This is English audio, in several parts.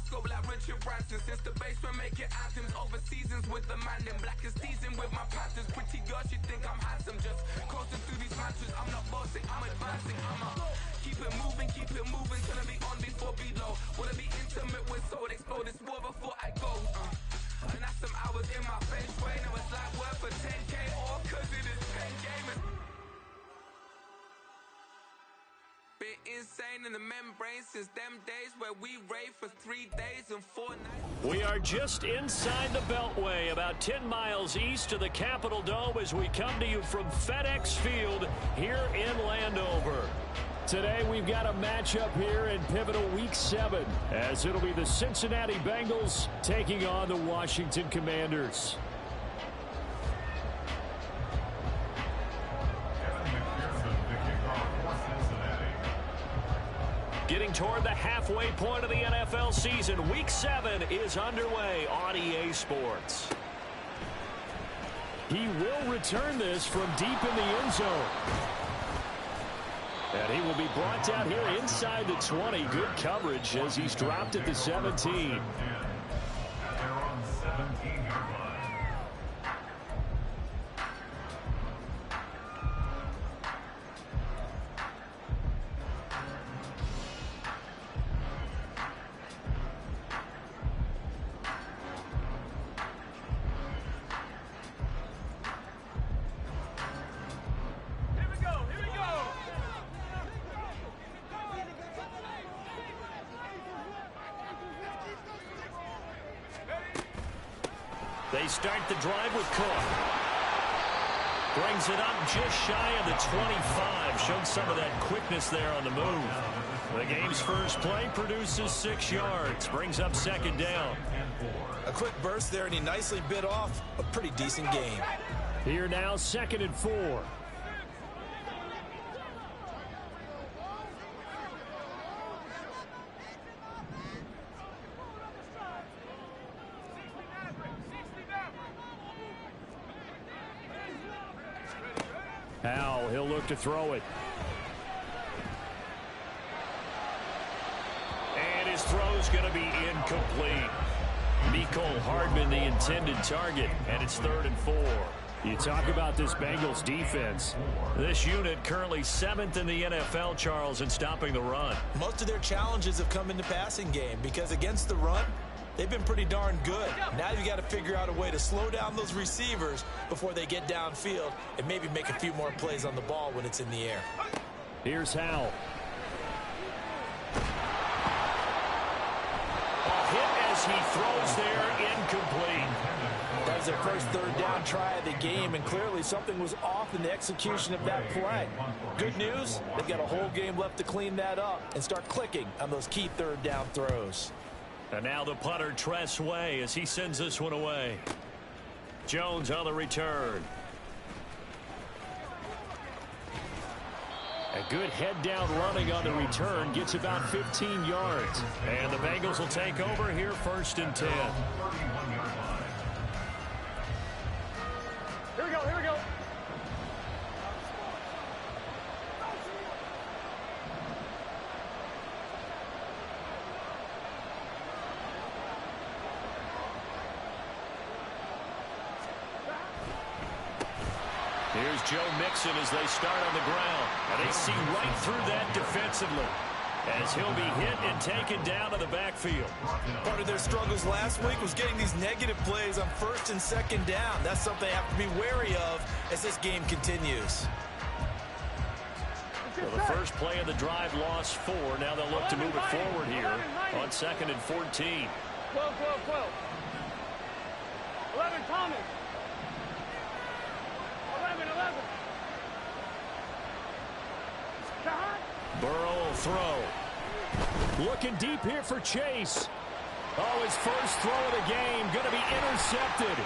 scope like Richard Branson. Since the basement making anthems over seasons with the man in black is seasoned with my panthers. Pretty girl, she think I'm handsome. Just coasting through these mantras. I'm not bossing, I'm advancing. Keep it moving till I be on before below. Wanna be intimate with soul, explode this war before I go. And that's some hours in my face way. Now it's like worth for 10K all cause it is 10 gamers. Been insane in the membrane since them days where we rave for 3 days and 4 nights. We are just inside the Beltway, about 10 miles east of the Capitol Dome as we come to you from FedEx Field here in Landover. Today we've got a matchup here in pivotal Week 7 as it'll be the Cincinnati Bengals taking on the Washington Commanders. Getting toward the halfway point of the NFL season, Week 7 is underway on EA Sports. He will return this from deep in the end zone. And he will be brought down here inside the 20. Good coverage as he's dropped at the 17. They start the drive with Cook. Brings it up just shy of the 25. Showed some of that quickness there on the move. The game's first play produces 6 yards. Brings up second down. A quick burst there, and he nicely bit off a pretty decent game. Here now, 2nd and 4. Now he'll look to throw it. And his throw's going to be incomplete. Mecole Hardman, the intended target, and it's 3rd and 4. You talk about this Bengals defense. This unit currently 7th in the NFL, Charles, in stopping the run. Most of their challenges have come in the passing game because against the run, they've been pretty darn good. Now you've got to figure out a way to slow down those receivers before they get downfield and maybe make a few more plays on the ball when it's in the air. Here's Howell. A hit as he throws there, incomplete. That was their first 3rd down try of the game, and clearly something was off in the execution of that play. Good news, they've got a whole game left to clean that up and start clicking on those key 3rd down throws. And now the punter, Tress Way, as he sends this one away. Jones on the return. A good head-down running on the return. Gets about 15 yards. And the Bengals will take over here 1st and 10. Here we go, here we go. Here's Joe Mixon as they start on the ground. And they see right through that defensively as he'll be hit and taken down to the backfield. Part of their struggles last week was getting these negative plays on 1st and 2nd down. That's something they have to be wary of as this game continues. Well, the first play of the drive lost 4. Now they'll look to move it forward here on 2nd and 14. 12, 12, 12. 11, Thomas. 11, 11. Burrow will throw. Looking deep here for Chase. Oh, his first throw of the game going to be intercepted.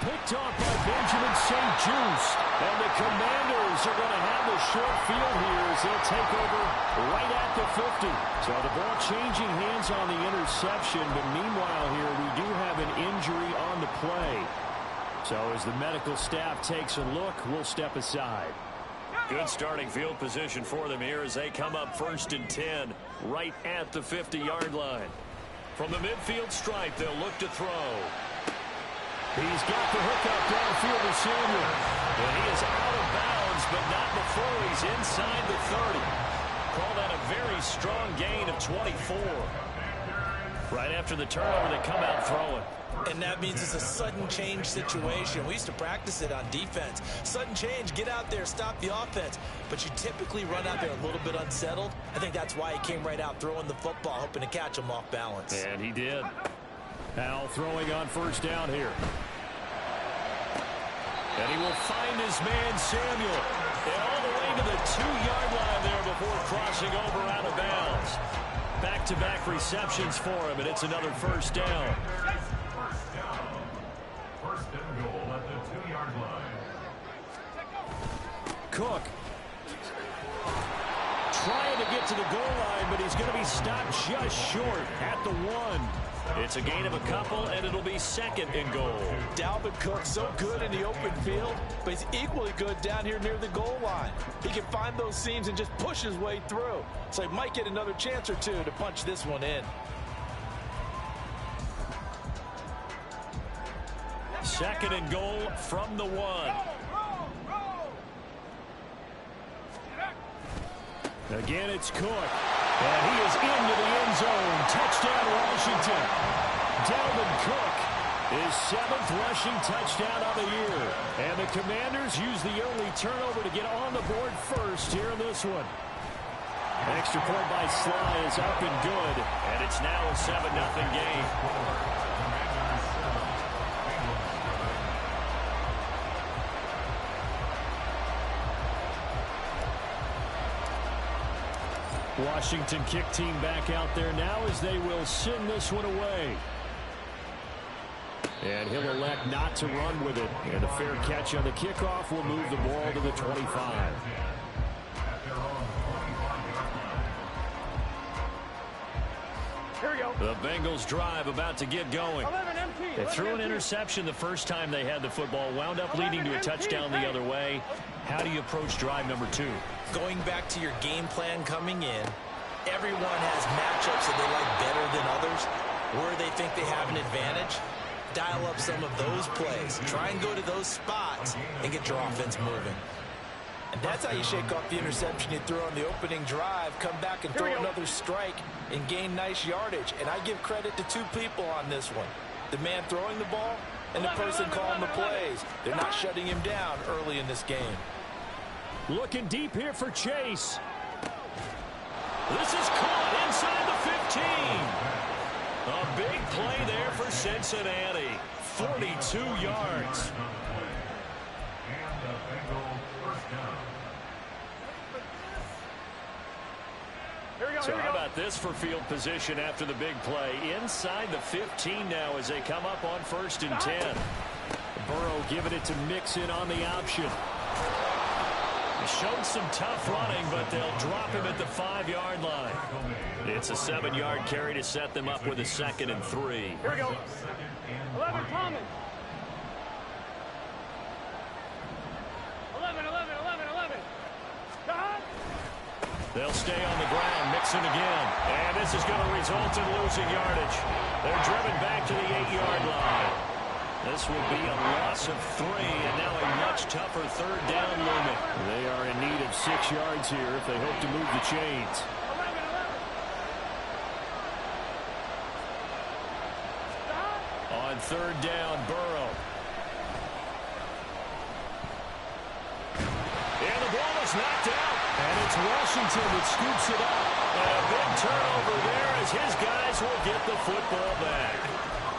Picked off by Benjamin St-Juste. And the Commanders are going to have the short field here as they'll take over right at the 50. So the ball changing hands on the interception. But meanwhile here, we do have an injury on the play. So as the medical staff takes a look, we'll step aside. Good starting field position for them here as they come up 1st and 10 right at the 50-yard line. From the midfield stripe, they'll look to throw. He's got the hookup downfield to Samuel. And he is out of bounds, but not before he's inside the 30. Call that a very strong gain of 24. Right after the turnover, they come out throwing. And that means it's a sudden change situation. We used to practice it on defense. Sudden change, get out there, stop the offense. But you typically run out there a little bit unsettled. I think that's why he came right out throwing the football, hoping to catch him off balance. And he did. Now throwing on first down here. And he will find his man, Samuel. And all the way to the 2-yard line there before crossing over out of bounds. Back-to-back receptions for him, and it's another first down. First and goal at the 2-yard line. Cook. Trying to get to the goal line, but he's going to be stopped just short at the 1. It's a gain of a couple, and it'll be second and goal. Dalvin Cook so good in the open field, but he's equally good down here near the goal line. He can find those seams and just push his way through. So he might get another chance or two to punch this one in. Second and goal from the 1. Again, it's Cook. And he is into the end zone. Touchdown, Washington. Dalvin Cook, his 7th rushing touchdown of the year. And the Commanders use the early turnover to get on the board first here in this one. Extra point by Sly is up and good. And it's now a 7-0 game. Washington kick team back out there now as they will send this one away. And he'll elect not to run with it. And a fair catch on the kickoff will move the ball to the 25. Here we go. The Bengals drive about to get going. 11 empty. They threw an interception the first time they had the football, wound up leading to a touchdown the other way. How do you approach drive number 2? Going back to your game plan coming in, everyone has matchups that they like better than others, where they think they have an advantage. Dial up some of those plays. Try and go to those spots and get your offense moving. And that's how you shake off the interception you threw on the opening drive, come back and throw another strike and gain nice yardage. And I give credit to 2 people on this one. The man throwing the ball and the person calling the plays. They're not shutting him down early in this game. Looking deep here for Chase. This is caught inside the 15. A big play there for Cincinnati. 42 yards. And the Bengals first down. So how about this for field position after the big play? Inside the 15 now as they come up on 1st and 10. Burrow giving it to Mixon on the option. Showed some tough running, but they'll drop him at the 5-yard line. It's a 7-yard carry to set them up with a 2nd and 3. Here we go. 11 Thomas. 11. They'll stay on the ground. Mixon again. And this is going to result in losing yardage. They're driven back to the 8-yard line. This will be a loss of 3, and now a much tougher 3rd down looming. They are in need of 6 yards here if they hope to move the chains. 11. On 3rd down, Burrow. And the ball is knocked out. And it's Washington that scoops it up. And a big turnover there as his guys will get the football back.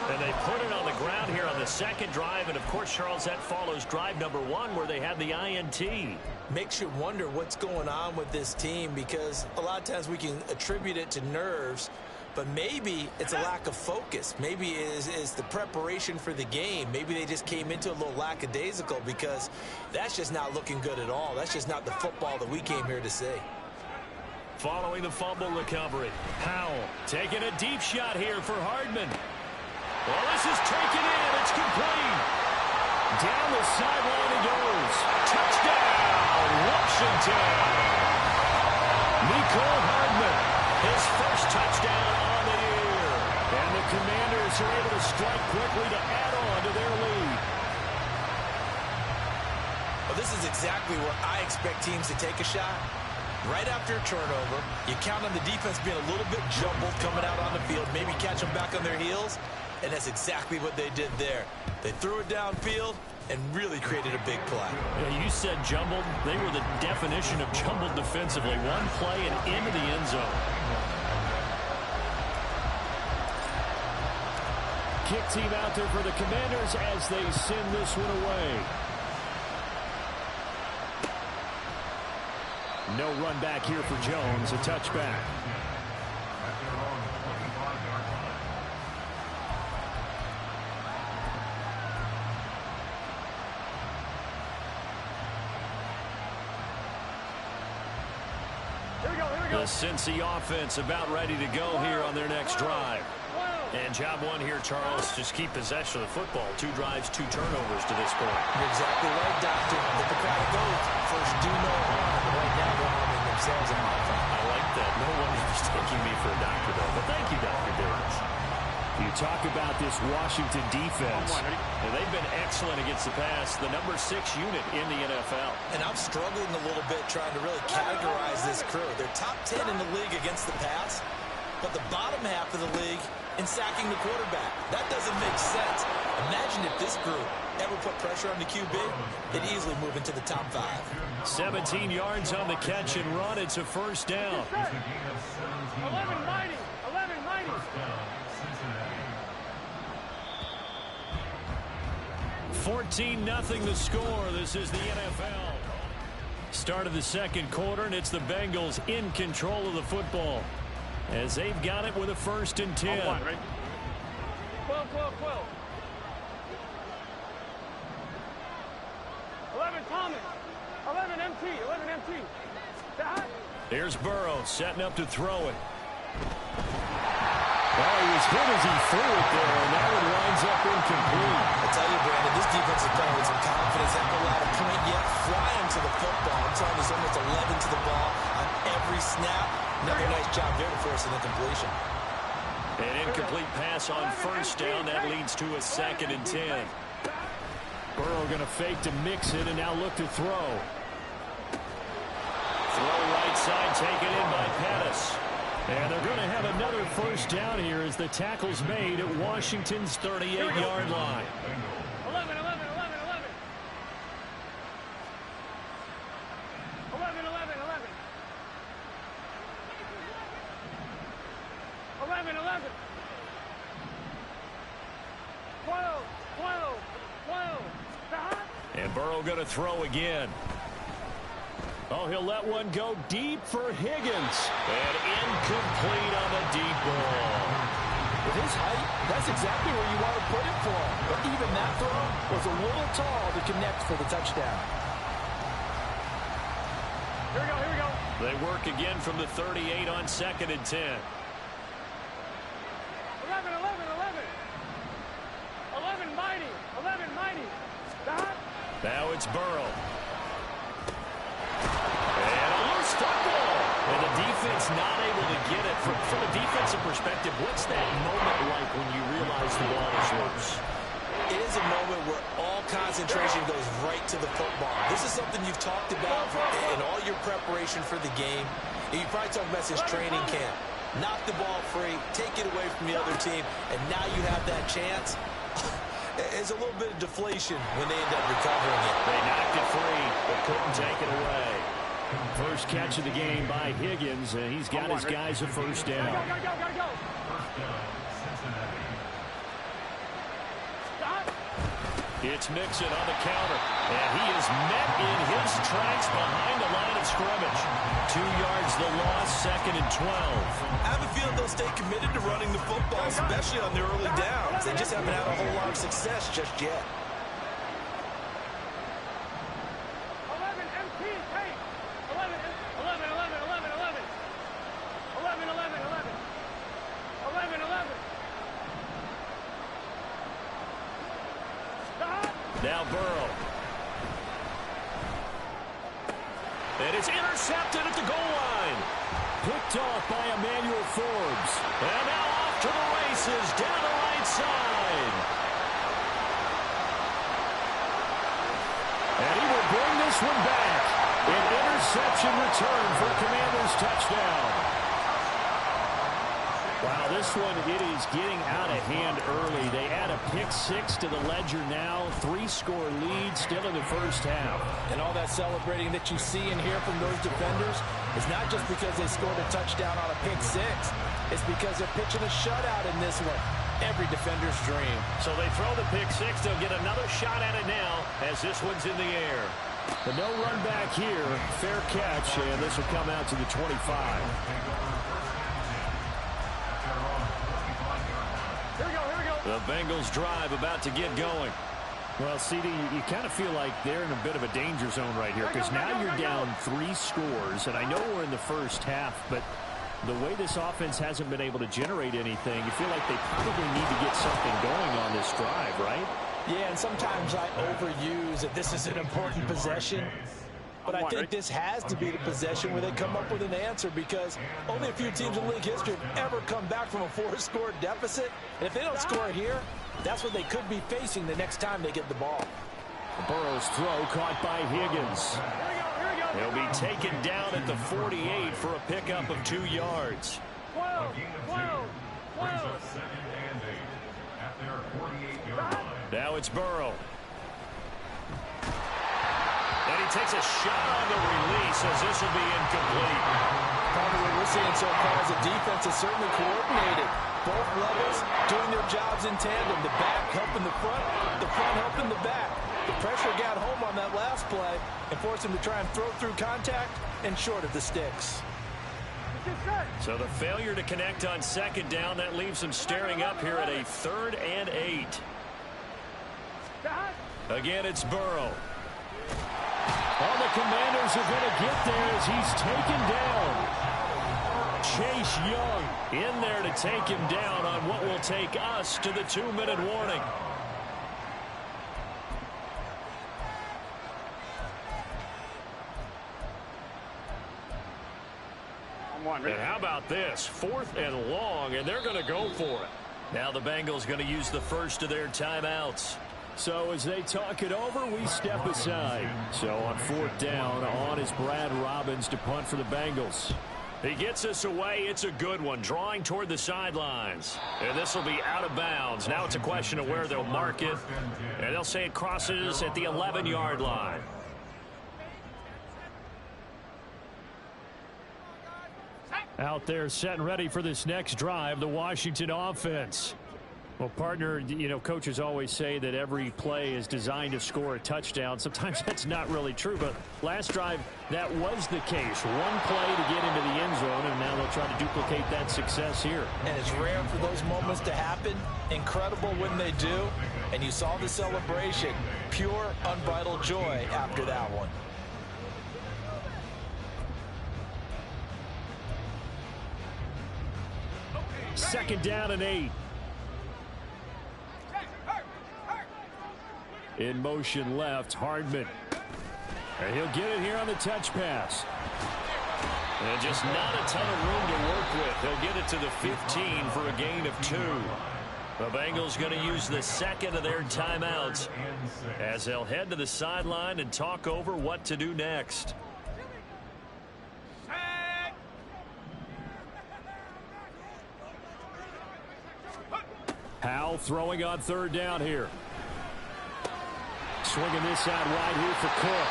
And they put it on the ground here on the 2nd drive. And, of course, Charles, that follows drive number 1 where they had the INT. Makes you wonder what's going on with this team, because a lot of times we can attribute it to nerves, but maybe it's a lack of focus. Maybe it is the preparation for the game. Maybe they just came into a little lackadaisical, because that's just not looking good at all. That's just not the football that we came here to see. Following the fumble recovery, Howell taking a deep shot here for Hardman. Well, this is taken in. It's complete. Down the sideline he goes. Touchdown, Washington. Mecole Hardman, his first touchdown on the year. And this is exactly where I expect teams to take a shot. Right after a turnover, you count on the defense being a little bit jumbled coming out on the field, maybe catch them back on their heels, and that's exactly what they did there. They threw it downfield and really created a big play. Yeah, you said jumbled. They were the definition of jumbled defensively. One play and into the end zone. Kick team out there for the Commanders as they send this one away. No run back here for Jones. A touchback. The Cincy offense about ready to go here on their next drive. And job one here, Charles, just keep possession of the football. 2 drives, 2 turnovers to this point. You're exactly right, Doctor. The Hippocratic oath. First, do no harm. But right now, they're harming themselves on offense. I like that. No one is taking me for a doctor, though. But thank you, Dr. Davis. You talk about this Washington defense, and they've been excellent against the pass, the number 6 unit in the NFL. And I'm struggling a little bit trying to really categorize this crew. They're top 10 in the league against the pass, but the bottom half of the league in sacking the quarterback. That doesn't make sense. Imagine if this group ever put pressure on the QB, they'd easily move into the top 5. 17 yards on the catch and run. It's a first down. 11 mighty. 11 mighty. 14-0 the score. This is the NFL. Start of the second quarter, and it's the Bengals in control of the football as they've got it with a 1st and 10. 12, 12, 12. 11 Thomas. 11 MT. 11 MT. Here's Burrow setting up to throw it. Well, he was hit as he threw it there, and now it winds up incomplete. I tell you, Brandon, this defense is playing with some confidence. They haven't allowed a point yet. Flying to the football. I'm telling you, there's almost 11 to the ball on every snap. Another nice job there to force an incompletion. An incomplete pass on 1st down. That leads to a 2nd and 10. Burrow going to fake to mix it and now look to throw. Throw right side, taken in by Pettis. And they're going to have another 1st down here as the tackle's made at Washington's 38-yard line. 11, 11, 11, 11. 11, 11, 11. 11, 11. 12, 12, 12. And Burrow going to throw again. Oh, he'll let one go deep for Higgins. And incomplete on the deep ball. With his height, that's exactly where you want to put it for him. But even that throw was a little tall to connect for the touchdown. Here we go, here we go. They work again from the 38 on 2nd and 10. 11, 11, 11. 11 mighty. 11 mighty. Now it's Burrow. And a loose football. And the defense not able to get it. From a defensive perspective, what's that moment like when you realize the ball is loose? It is a moment where all concentration goes right to the football. This is something you've talked about in all your preparation for the game. You probably talked about since training camp. Knock the ball free, take it away from the other team, and now you have that chance. It's a little bit of deflation when they end up recovering it. They knocked it free, but couldn't take it away. First catch of the game by Higgins, and he's got his guys a 1st down. Go. It's Mixon on the counter, and he is met in his tracks behind the line of scrimmage. 2 yards the loss, 2nd and 12. I have a feeling they'll stay committed to running the football, especially on their early downs. They just haven't had a whole lot of success just yet. 11 MT, hey. 11, 11, 11, 11, 11. 11, 11, 11. 11, 11. Now Burrow. And it's intercepted at the goal line. Picked off by Emmanuel Forbes. And now off to the races down the right side. And he will bring this this one back. An interception return for Commanders touchdown. Wow, this one, it is getting out of hand early. They add a pick-6 to the ledger now. 3-score lead still in the first half. And all that celebrating that you see and hear from those defenders is not just because they scored a touchdown on a pick-6. It's because they're pitching a shutout in this one. Every defender's dream. So they throw the pick-6. They'll get another shot at it now as this one's in the air. The no run back here. Fair catch, and this will come out to the 25. The Bengals drive about to get going. Well, CD, you kind of feel like they're in a bit of a danger zone right here because now you're down 3 scores, and I know we're in the first half, but the way this offense hasn't been able to generate anything, you feel like they probably need to get something going on this drive, right? Yeah, and sometimes I overuse that this is an important possession. But I think this has to be the possession where they come up with an answer because only a few teams in league history have ever come back from a 4-score deficit. And if they don't score here, that's what they could be facing the next time they get the ball. Burrow's throw caught by Higgins. He'll be taken down at the 48 for a pickup of 2 yards. 12, 12, 12. At their 48-yard line. Now it's Burrow. And he takes a shot on the release as this will be incomplete. Part of what we're seeing so far is the defense is certainly coordinated. Both levels doing their jobs in tandem. The back helping the front helping the back. The pressure got home on that last play and forced him to try and throw through contact and short of the sticks. So the failure to connect on second down, that leaves them staring up here at a 3rd and 8. Again, it's Burrow. All the Commanders are going to get there as he's taken down. Chase Young in there to take him down on what will take us to the 2-minute warning. And how about this? 4th and long, and they're going to go for it. Now the Bengals going to use the first of their timeouts. So as they talk it over, we step aside. So on 4th down, on is Brad Robbins to punt for the Bengals. He gets us away. It's a good one, drawing toward the sidelines. And this will be out of bounds. Now it's a question of where they'll mark it. And they'll say it crosses at the 11-yard line. Out there set and ready for this next drive, the Washington offense. Well, partner, you know, coaches always say that every play is designed to score a touchdown. Sometimes that's not really true, but last drive, that was the case. One play to get into the end zone, and now they'll try to duplicate that success here. And it's rare for those moments to happen. Incredible when they do. And you saw the celebration. Pure, unbridled joy after that one. Second down and 8. In motion left, Hardman. And he'll get it here on the touch pass. And just not a ton of room to work with. He'll get it to the 15 for a gain of 2. The Bengals going to use the second of their timeouts as they'll head to the sideline and talk over what to do next. Howell throwing on 3rd down here. Swinging this out wide here for Cook.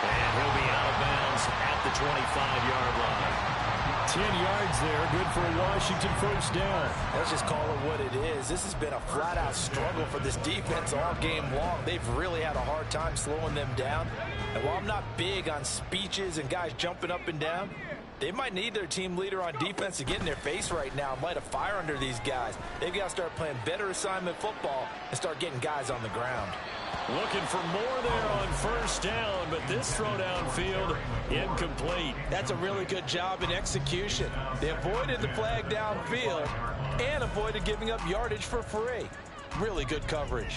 And he'll be out of bounds at the 25-yard line. 10 yards there, good for a Washington first down. Let's just call it what it is. This has been a flat-out struggle for this defense all game long. They've really had a hard time slowing them down. And while I'm not big on speeches and guys jumping up and down, they might need their team leader on defense to get in their face right now and light a fire under these guys. They've got to start playing better assignment football and start getting guys on the ground. Looking for more there on first down, but this throw downfield incomplete. That's a really good job in execution. They avoided the flag downfield and avoided giving up yardage for free. Really good coverage.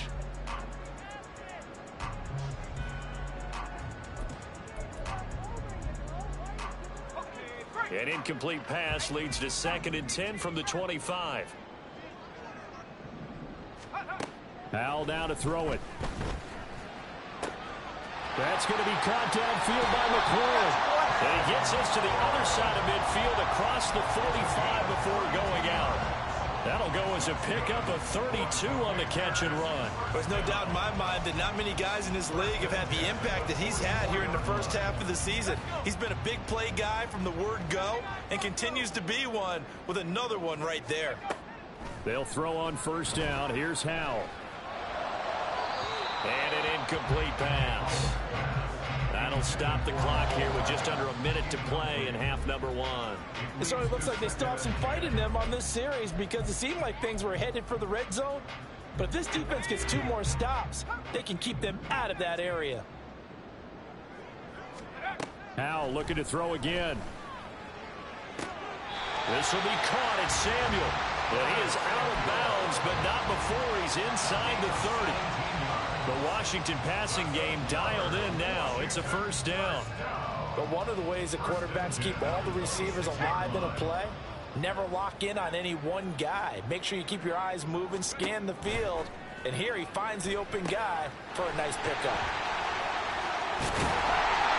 An incomplete pass leads to 2nd and 10 from the 25. Howell now to throw it. That's going to be caught downfield by McLaurin. And he gets us to the other side of midfield across the 45 before going out. That'll go as a pickup of 32 on the catch and run. There's no doubt in my mind that not many guys in this league have had the impact that he's had here in the first half of the season. He's been a big play guy from the word go and continues to be one with another one right there. They'll throw on first down. Here's Howell. And an incomplete pass. That'll stop the clock here with just under a minute to play in half number one. It certainly looks like they still have some fight in them on this series because it seemed like things were headed for the red zone. But if this defense gets 2 more stops, they can keep them out of that area. Howell looking to throw again. This will be caught at Samuel. But he is out of bounds, but not before he's inside the 30. The Washington passing game dialed in now. It's a first down. But one of the ways that quarterbacks keep all the receivers alive in a play, never lock in on any one guy. Make sure you keep your eyes moving, scan the field. And here he finds the open guy for a nice pickup.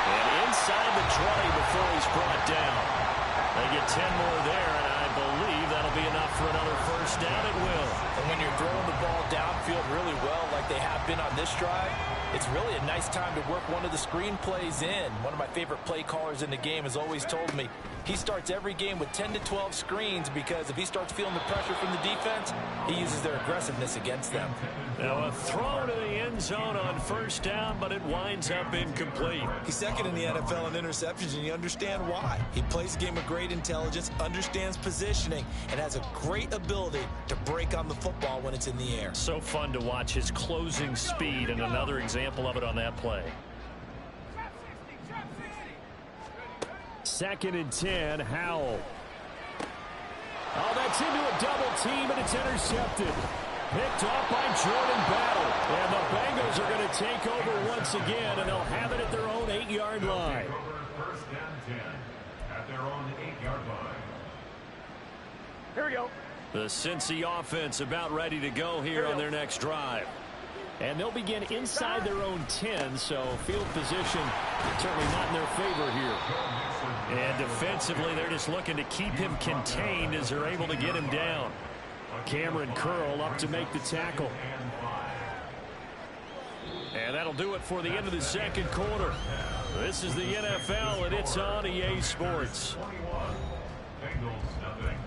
And inside the 20 before he's brought down. They get 10 more there, and I believe that'll be enough for another first down. It will. And when you're throwing the ball downfield really well like they have been on this drive, it's really a nice time to work one of the screen plays in. One of my favorite play callers in the game has always told me he starts every game with 10 to 12 screens because if he starts feeling the pressure from the defense, he uses their aggressiveness against them. Now a throw to the end zone on first down, but it winds up incomplete. He's second in the NFL in interceptions, and you understand why. He plays a game of great intelligence, understands positioning, and has a great ability to break on the football when it's in the air. So fun to watch his closing speed, and another example of it on that play. 2nd and 10, Howell. Oh, that's into a double team, and it's intercepted. Picked off by Jordan Battle. And the Bengals are going to take over once again, and they'll have it at their own 8-yard line. First and 10 at their own 8-yard line. Here we go. The Cincy offense about ready to go here on their next drive. And they'll begin inside their own 10, so field position certainly not in their favor here. And defensively, they're just looking to keep him contained as they're able to get him down. Cameron Curl up to make the tackle. And that'll do it for the end of the second quarter. This is the NFL, and it's on EA Sports. 21. Bengals, nothing.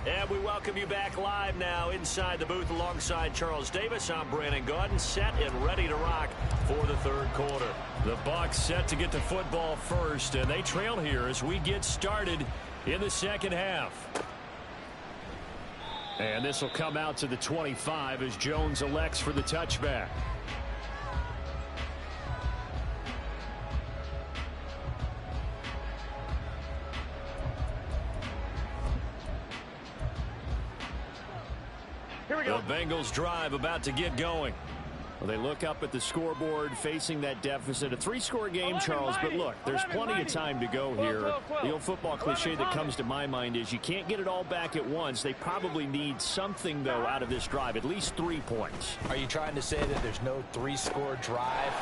And we welcome you back live now inside the booth alongside Charles Davis. I'm Brandon Gaudin, set and ready to rock for the third quarter. The Bucs set to get the football first, and they trail here as we get started in the second half. And this will come out to the 25 as Jones elects for the touchback. The Bengals drive about to get going. Well, they look up at the scoreboard facing that deficit. A 3-score game, Charles, but look, there's plenty of time to go here. The old football cliche that comes to my mind is you can't get it all back at once. They probably need something, though, out of this drive, at least 3 points. Are you trying to say that there's no 3-score drive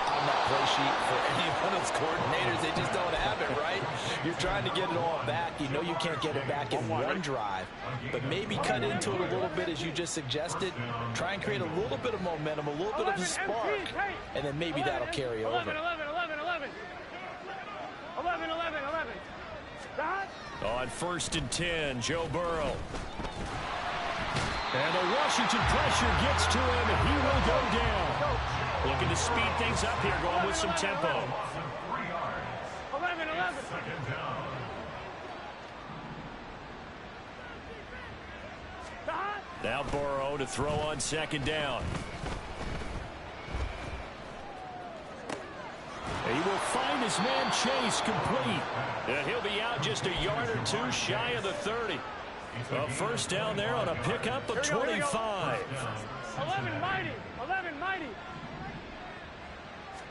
on that play sheet for any one of those coordinators? They just don't have it, right? You're trying to get it all back. You know you can't get it back in one drive, but maybe cut into it a little bit as you just suggested. Try and create a little bit of momentum, a little bit of a spark, and then maybe that'll carry over. 11. On 1st and 10, Joe Burrow. And the Washington pressure gets to him, and he will go down. Looking to speed things up here, going with some tempo. 11. Second down. Now Burrow to throw on 2nd down. He will find his man Chase complete. And he'll be out just a yard or 2 shy of the 30. A first down there on a pickup of 25. 11 mighty.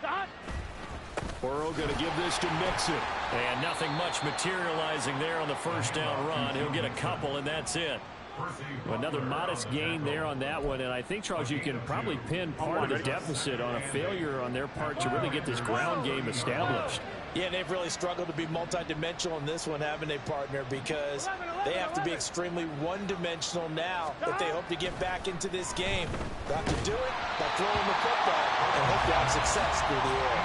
Stop. Burrow going to give this to Mixon. And nothing much materializing there on the first down run. He'll get a couple, and that's it. Another modest gain there on that one. And I think, Charles, you can probably pin part of the deficit on a failure on their part to really get this ground game established. Yeah, they've really struggled to be multidimensional in this one, haven't they, partner? Because they have to be extremely one-dimensional now if they hope to get back into this game. They have to do it by throwing the football and hope to have success through the air.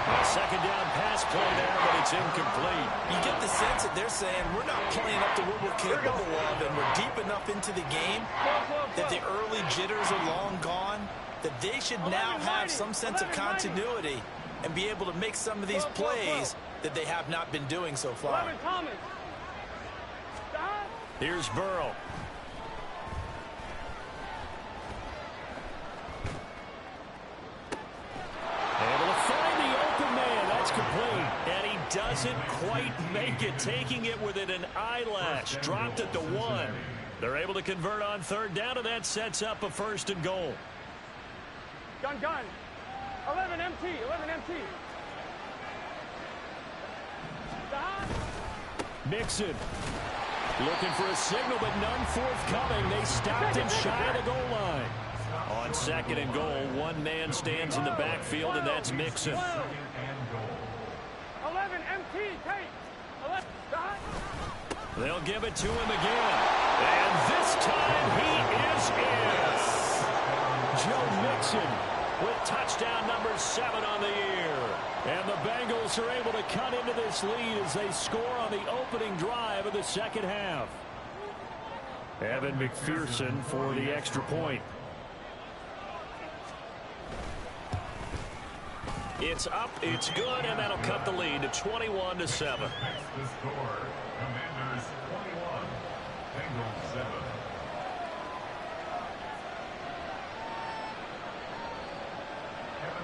A second down pass play there, but it's incomplete. You get the sense that they're saying we're not playing up to what we're capable of, and we're deep enough into the game that the early jitters are long gone, that they should now have some sense of continuity and be able to make some of these plays that they have not been doing so far. Here's Burrow. Able to find the open man. That's complete. And he doesn't quite make it, taking it within an eyelash. Dropped it to 1. They're able to convert on third down, and that sets up a 1st and goal. Gun. 11 MT. Mixon looking for a signal, but none forthcoming. They stopped him shy of the goal line. On 2nd and goal, one man stands in the backfield, and that's Mixon. 11 MT. Take. 11. They'll give it to him again. And this time he is in. Joe Mixon with touchdown number 7 on the year. And the Bengals are able to cut into this lead as they score on the opening drive of the second half. Evan McPherson for the extra point. It's up, it's good, and that'll cut the lead to 21-7. The score, Commanders 21, Bengals 7.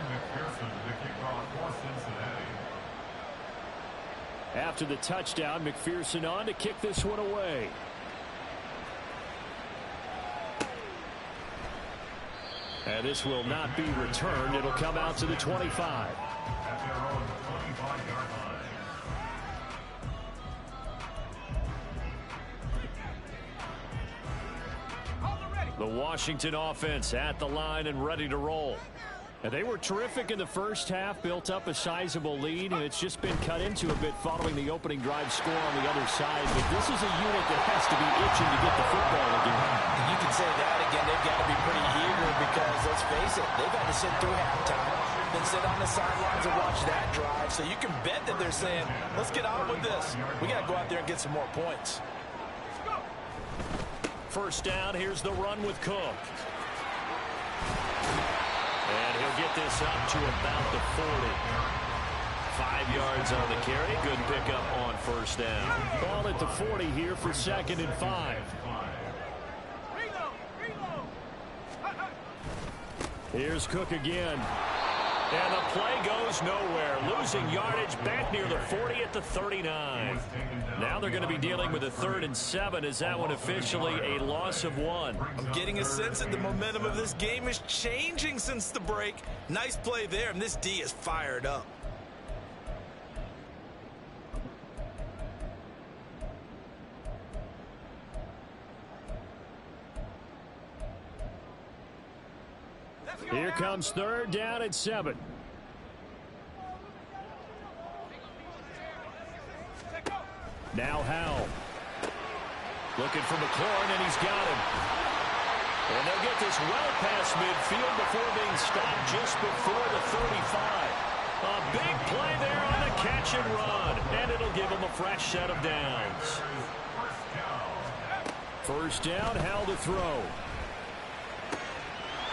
McPherson to the kickoff for Cincinnati. After the touchdown, McPherson on to kick this one away. And this will not be returned. It'll come out to the 25. At their own 25-yard line. The Washington offense at the line and ready to roll. And they were terrific in the first half, built up a sizable lead, and it's just been cut into a bit following the opening drive score on the other side. But this is a unit that has to be itching to get the football again. You can say that again. They've got to be pretty eager because, let's face it, they've had to sit through halftime, then sit on the sidelines and watch that drive. So you can bet that they're saying, let's get on with this. We got to go out there and get some more points. First down, here's the run with Cook. And he'll get this up to about the 40. 5 yards on the carry. Good pickup on first down. Ball at the 40 here for 2nd and 5. Here's Cook again. And the play goes nowhere. Losing yardage back near the 40 at the 39. Now they're going to be dealing with a 3rd and 7. Is that one officially a loss of 1? I'm getting a sense that the momentum of this game is changing since the break. Nice play there, and this D is fired up. Here comes 3rd down and 7. Now Howell. Looking for McLaurin, and he's got him. And they'll get this well past midfield before being stopped just before the 35. A big play there on the catch and run. And it'll give them a fresh set of downs. First down, Howell to throw.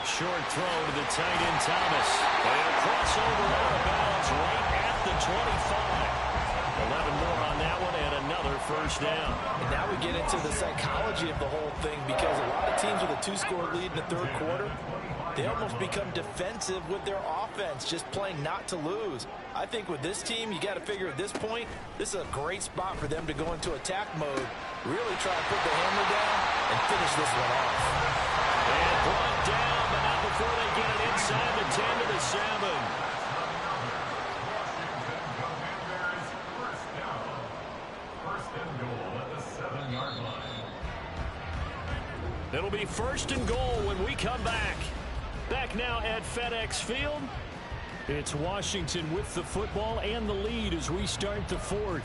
Short throw to the tight end, Thomas. And a crossover out of bounds right at the 25. 11 more on that one, and another first down. And now we get into the psychology of the whole thing, because a lot of teams with a 2-score lead in the 3rd quarter, they almost become defensive with their offense, just playing not to lose. I think with this team, you got to figure at this point, this is a great spot for them to go into attack mode, really try to put the hammer down and finish this one off. And brought down, but not before they get it inside the 10 to the 7. It'll be 1st and goal when we come back. Back now at FedEx Field. It's Washington with the football and the lead as we start the 4th.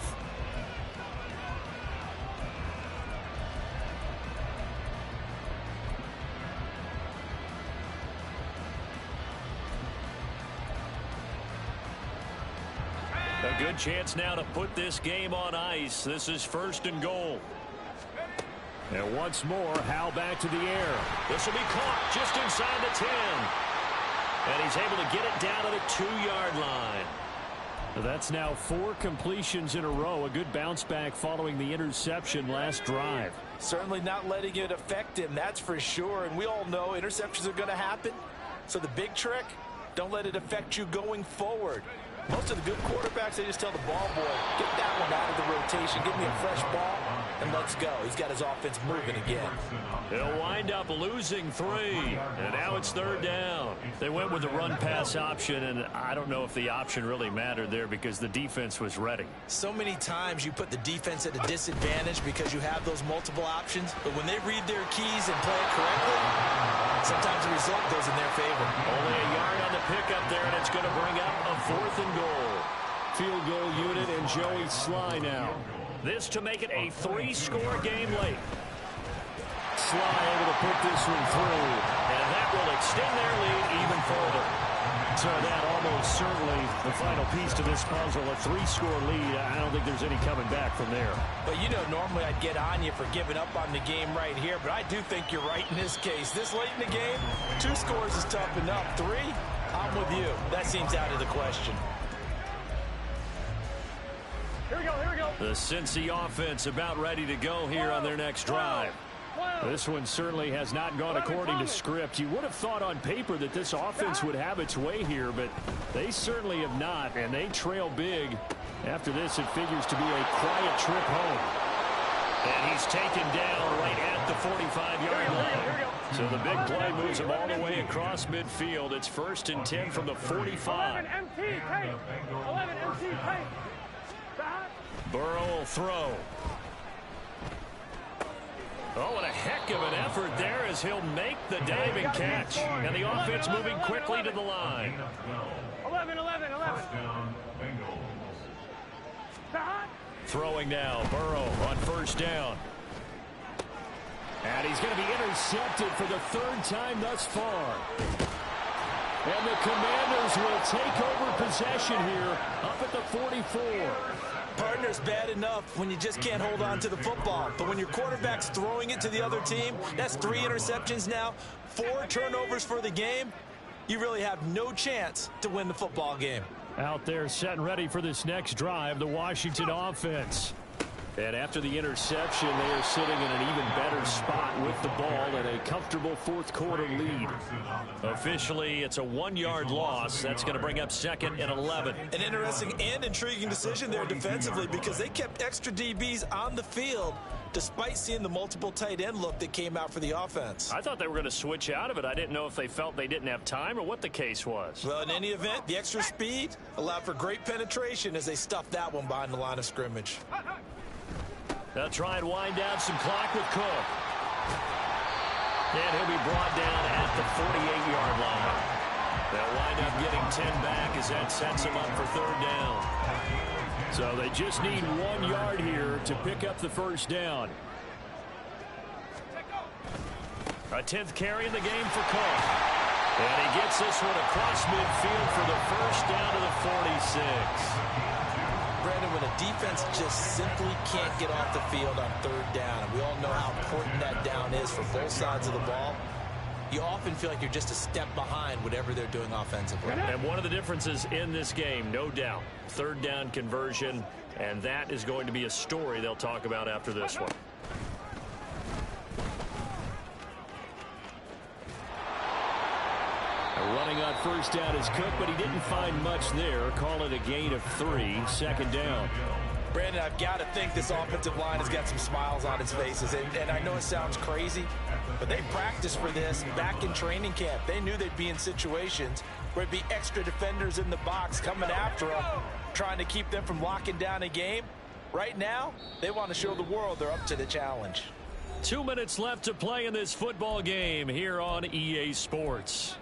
A good chance now to put this game on ice. This is 1st and goal. And once more, Howe back to the air. This will be caught just inside the 10. And he's able to get it down to the 2-yard line. That's now 4 completions in a row. A good bounce back following the interception last drive. Certainly not letting it affect him, that's for sure. And we all know interceptions are going to happen. So the big trick, don't let it affect you going forward. Most of the good quarterbacks, they just tell the ball boy, get that one out of the rotation, give me a fresh ball, and let's go. He's got his offense moving again. They'll wind up losing 3, and now it's 3rd down. They went with the run-pass option, and I don't know if the option really mattered there because the defense was ready. So many times you put the defense at a disadvantage because you have those multiple options, but when they read their keys and play it correctly, sometimes the result goes in their favor. Only a yard on the pickup there, and it's going to bring up a 4th and goal. Field goal unit and Joey Sly now. This to make it a 3-score game late. Sly able to put this one through, and that will extend their lead even further. So that almost certainly the final piece to this puzzle, a 3-score lead. I don't think there's any coming back from there. But you know, normally I'd get on you for giving up on the game right here, but I do think you're right in this case. This late in the game, 2 scores is tough enough. 3, I'm with you. That seems out of the question. Here we go, here we go. The Cincy offense about ready to go here on their next drive. This one certainly has not gone according to script. You would have thought on paper that this offense would have its way here, but they certainly have not, and they trail big. After this, it figures to be a quiet trip home. And he's taken down right at the 45-yard line. So the big play moves him all the way across midfield. It's 1st and 10 from the 45. 11 MT, take. 11 MT, take. Burrow will throw. Oh, and a heck of an effort there as he'll make the diving catch. And the offense moving quickly to the line. 11. Throwing now, Burrow on 1st down. And he's going to be intercepted for the 3rd time thus far. And the Commanders will take over possession here up at the 44. Partner's bad enough when you just can't hold on to the football. But when your quarterback's throwing it to the other team, that's 3 interceptions now, 4 turnovers for the game. You really have no chance to win the football game. Out there set and ready for this next drive, the Washington offense. And after the interception, they are sitting in an even better spot with the ball and a comfortable 4th quarter lead. Officially, it's a 1-yard loss. That's going to bring up 2nd and 11. An interesting and intriguing decision there defensively because they kept extra DBs on the field despite seeing the multiple tight end look that came out for the offense. I thought they were going to switch out of it. I didn't know if they felt they didn't have time or what the case was. Well, in any event, the extra speed allowed for great penetration as they stuffed that one behind the line of scrimmage. They'll try and wind down some clock with Cook. And he'll be brought down at the 48-yard line. They'll wind up getting 10 back as that sets them up for 3rd down. So they just need 1 yard here to pick up the 1st down. A 10th carry in the game for Cook. And he gets this one across midfield for the 1st down to the 46. Brandon, when a defense just simply can't get off the field on 3rd down, and we all know how important that down is for both sides of the ball, you often feel like you're just a step behind whatever they're doing offensively. And one of the differences in this game, no doubt, 3rd down conversion, and that is going to be a story they'll talk about after this one. Running on 1st down is Cook, but he didn't find much there. Call it a gain of 3, 2nd down. Brandon, I've got to think this offensive line has got some smiles on its faces. And I know it sounds crazy, but they practiced for this back in training camp. They knew they'd be in situations where there'd be extra defenders in the box coming after them, trying to keep them from locking down a game. Right now, they want to show the world they're up to the challenge. 2 minutes left to play in this football game here on EA Sports.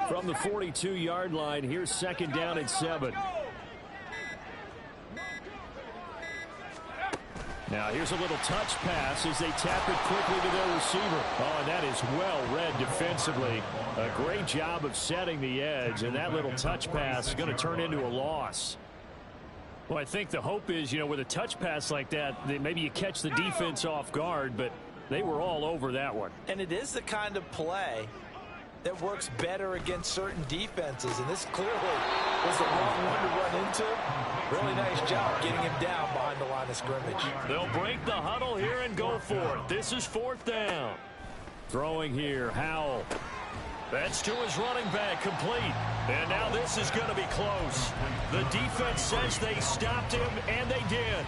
From the 42-yard line, here's second down and 7. Now here's a little touch pass as they tap it quickly to their receiver. Oh, and that is well read defensively. A great job of setting the edge, and that little touch pass is going to turn into a loss. Well, I think the hope is, with a touch pass like that, maybe you catch the defense off guard, but they were all over that one. And it is the kind of play that works better against certain defenses, and this clearly was the wrong one to run into. Really nice job getting him down behind the line of scrimmage. They'll break the huddle here and go for it. This is 4th down. Throwing here, Howell. That's to his running back, complete. And now this is going to be close. The defense says they stopped him, and they did.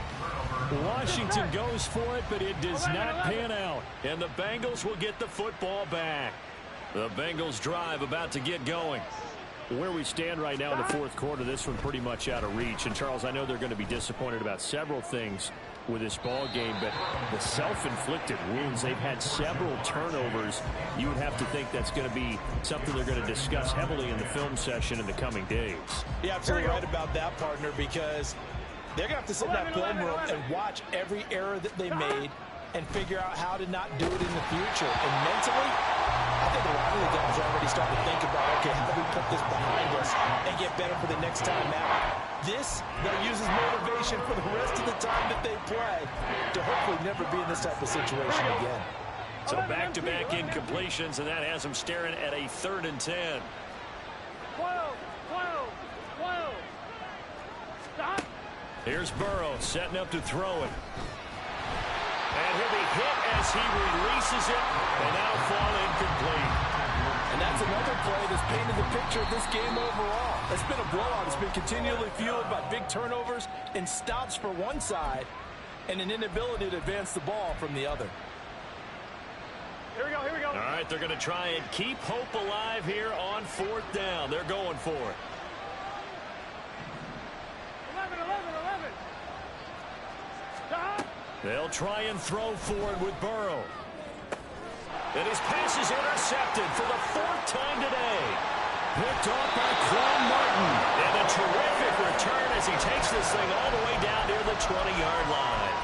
Washington goes for it, but it does not pan out. And the Bengals will get the football back. The Bengals drive about to get going. Where we stand right now in the 4th quarter, this one pretty much out of reach. And, Charles, I know they're going to be disappointed about several things with this ball game, but the self-inflicted wounds, they've had several turnovers. You would have to think that's going to be something they're going to discuss heavily in the film session in the coming days. You're absolutely right about that, partner, because they're going to have to sit in that film room and watch every error that they made and figure out how to not do it in the future. And mentally, I think a lot of the guys are already starting to think about, okay, how do we put this behind us and get better for the next time out? This, they'll use as motivation for the rest of the time that they play to hopefully never be in this type of situation again. So back-to-back incompletions, and that has them staring at a 3rd and 10. 12. Stop. Here's Burrow setting up to throw it. And he'll be hit as he releases it, and that'll fall incomplete. And that's another play that's painted the picture of this game overall. It's been a blowout. It's been continually fueled by big turnovers and stops for one side and an inability to advance the ball from the other. Here we go. All right, they're going to try and keep hope alive here on 4th down. They're going for it. 11. Stop. They'll try and throw forward with Burrow. And his pass is intercepted for the 4th time today. Picked off by Quan Martin. And a terrific return as he takes this thing all the way down near the 20-yard line.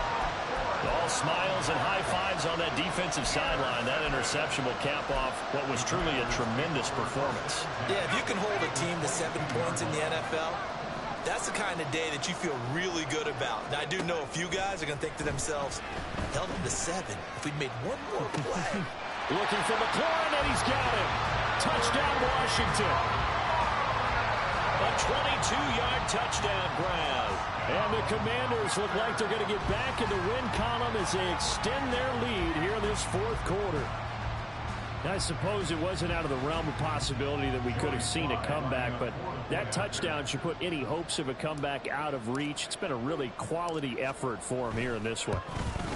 All smiles and high fives on that defensive sideline. That interception will cap off what was truly a tremendous performance. Yeah, if you can hold a team to 7 points in the NFL, that's the kind of day that you feel really good about. Now, I do know a few guys are going to think to themselves, held them to 7 if we'd made one more play. Looking for McLaurin, and he's got him. Touchdown, Washington. A 22-yard touchdown grab. And the Commanders look like they're going to get back in the win column as they extend their lead here in this 4th quarter. I suppose it wasn't out of the realm of possibility that we could have seen a comeback, but that touchdown should put any hopes of a comeback out of reach. It's been a really quality effort for them here in this one.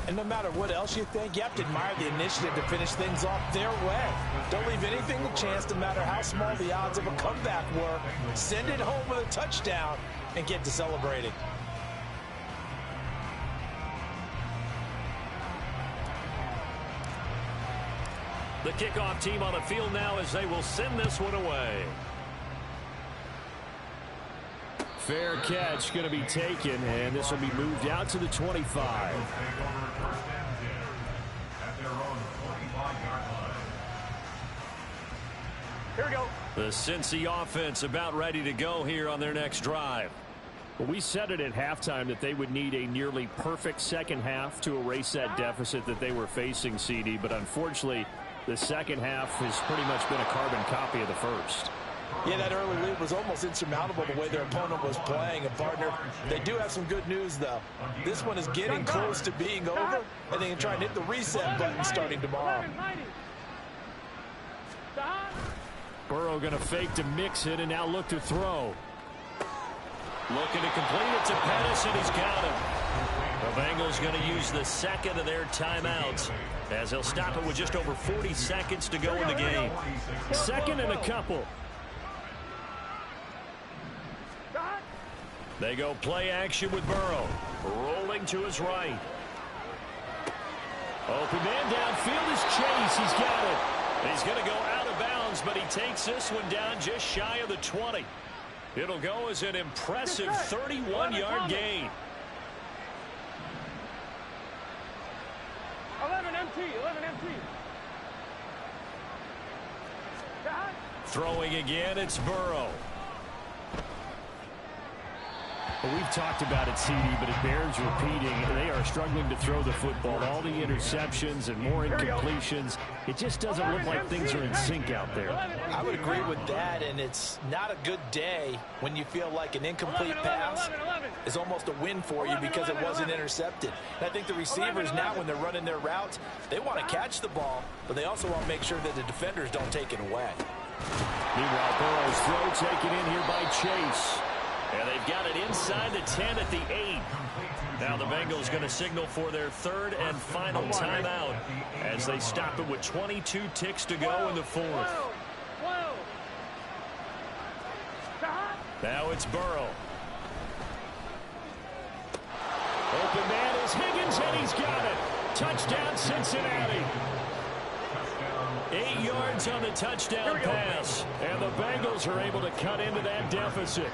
And no matter what else you think, you have to admire the initiative to finish things off their way. Don't leave anything to chance, no matter how small the odds of a comeback were. Send it home with a touchdown and get to celebrating. The kickoff team on the field now as they will send this one away. Fair catch going to be taken, and this will be moved out to the 25. Here we go. The Cincy offense about ready to go here on their next drive. Well, we said it at halftime that they would need a nearly perfect second half to erase that deficit that they were facing, CD, but unfortunately, the second half has pretty much been a carbon copy of the first. Yeah, that early lead was almost insurmountable the way their opponent was playing. And, partner, they do have some good news, though. This one is getting close to being over, and they can try and hit the reset button starting tomorrow. Burrow going to fake to mix it and now look to throw. Looking to complete it to Pettis, and he's got him. The Bengals going to use the second of their timeouts as they'll stop it with just over 40 seconds to go in the game. Second and a couple. They go play action with Burrow. Rolling to his right. Open man downfield is Chase. He's got it. He's going to go out of bounds, but he takes this one down just shy of the 20. It'll go as an impressive 31-yard gain. 11 MT, 11 MT. Throwing again, it's Burrow. Well, we've talked about it, CD, but it bears repeating. They are struggling to throw the football. All the interceptions and more incompletions. It just doesn't look like things are in sync out there. I would agree with that, and it's not a good day when you feel like an incomplete pass is almost a win for you because it wasn't intercepted. And I think the receivers now, when they're running their routes, they want to catch the ball, but they also want to make sure that the defenders don't take it away. Meanwhile, Burrow's throw taken in here by Chase. And they've got it inside the 10 at the 8. Now the Bengals going to signal for their third and final timeout as they stop it with 22 ticks to go in the fourth. Now it's Burrow. Open man is Higgins, and he's got it. Touchdown, Cincinnati. 8 yards on the touchdown pass. And the Bengals are able to cut into that deficit.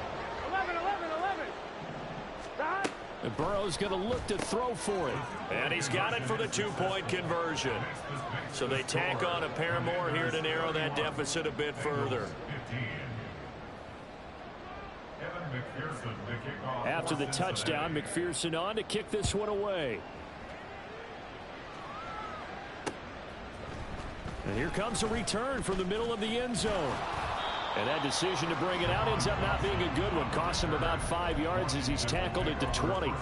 And Burrow's going to look to throw for it. And he's got it for the 2-point conversion. So they tack on a pair more here to narrow that deficit a bit further. After the touchdown, McPherson on to kick this one away. And here comes a return from the middle of the end zone. And that decision to bring it out ends up not being a good one. Costs him about 5 yards as he's tackled at the 20.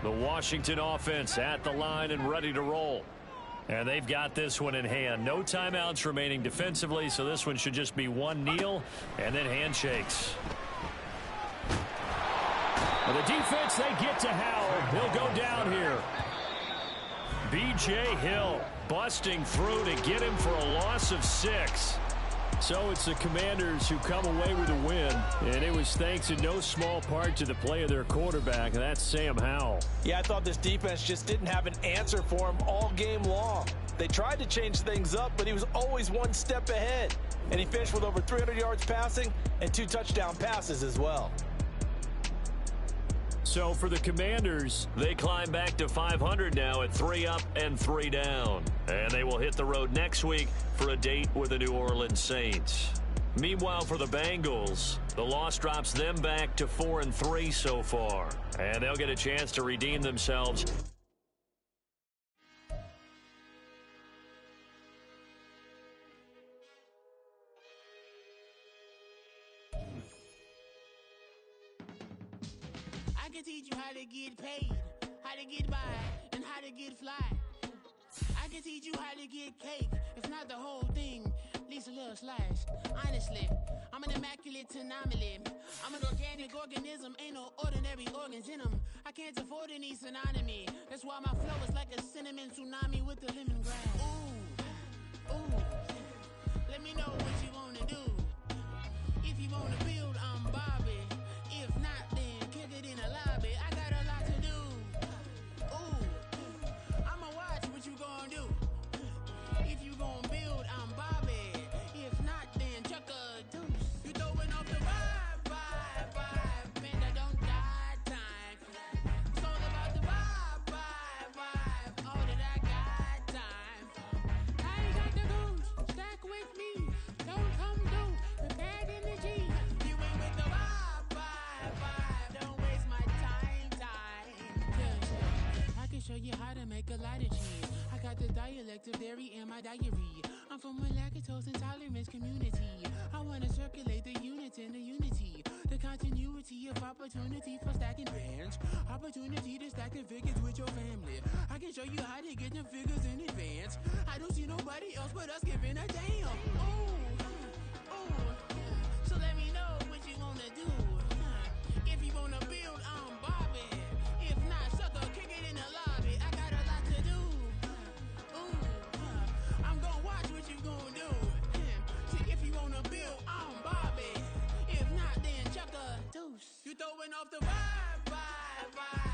The Washington offense at the line and ready to roll. And they've got this one in hand. No timeouts remaining defensively, so this one should just be one kneel and then handshakes. And the defense, they get to Howell. He'll go down here. B.J. Hill busting through to get him for a loss of 6. So it's the Commanders who come away with a win, and it was thanks in no small part to the play of their quarterback, and that's Sam Howell. Yeah, I thought this defense just didn't have an answer for him all game long. They tried to change things up, but he was always one step ahead. And he finished with over 300 yards passing and 2 touchdown passes as well. So for the Commanders, they climb back to 500 now at 3 up and 3 down. And they will hit the road next week for a date with the New Orleans Saints. Meanwhile, for the Bengals, the loss drops them back to 4-3 so far. And they'll get a chance to redeem themselves. I can teach you how to get paid, how to get by, and how to get fly. I can teach you how to get cake, if not the whole thing, at least a little slice. Honestly, I'm an immaculate anomaly. I'm an organic organism, ain't no ordinary organs in them. I can't afford any synonymy. That's why my flow is like a cinnamon tsunami with the lemongrass. Ooh, ooh, let me know what you wanna do. If you wanna build, I'm Bobby. If not, then kick it in the lobby. I got a lot to do. Ooh, I'ma watch what you gonna do. If you gonna build, I'm Bobby. If not, then chuck a deuce. You throwing off the vibe. Man, I don't die time. It's all about the vibe. All that I got time. I ain't got the goose. Stack with me. Don't come through with bad energy. You ain't with the vibe. Don't waste my time. I can show you how to make a lot of cheese. I got the dialect of dairy in my diary. I'm from a lactose intolerance community. I wanna circulate the units and the unity, the continuity of opportunity for stacking bands, opportunity to stack the figures with your family. I can show you how to get the figures in advance. I don't see nobody else but us giving a damn. So let me know what you wanna do. If you wanna build, I'm Bobby. If not, sucker, kick it in the lobby. I got a lot to do. I'm gonna watch what you gonna do. See, if you wanna build, I'm Bobby. If not, then chuck a deuce. You throwing off the vibe.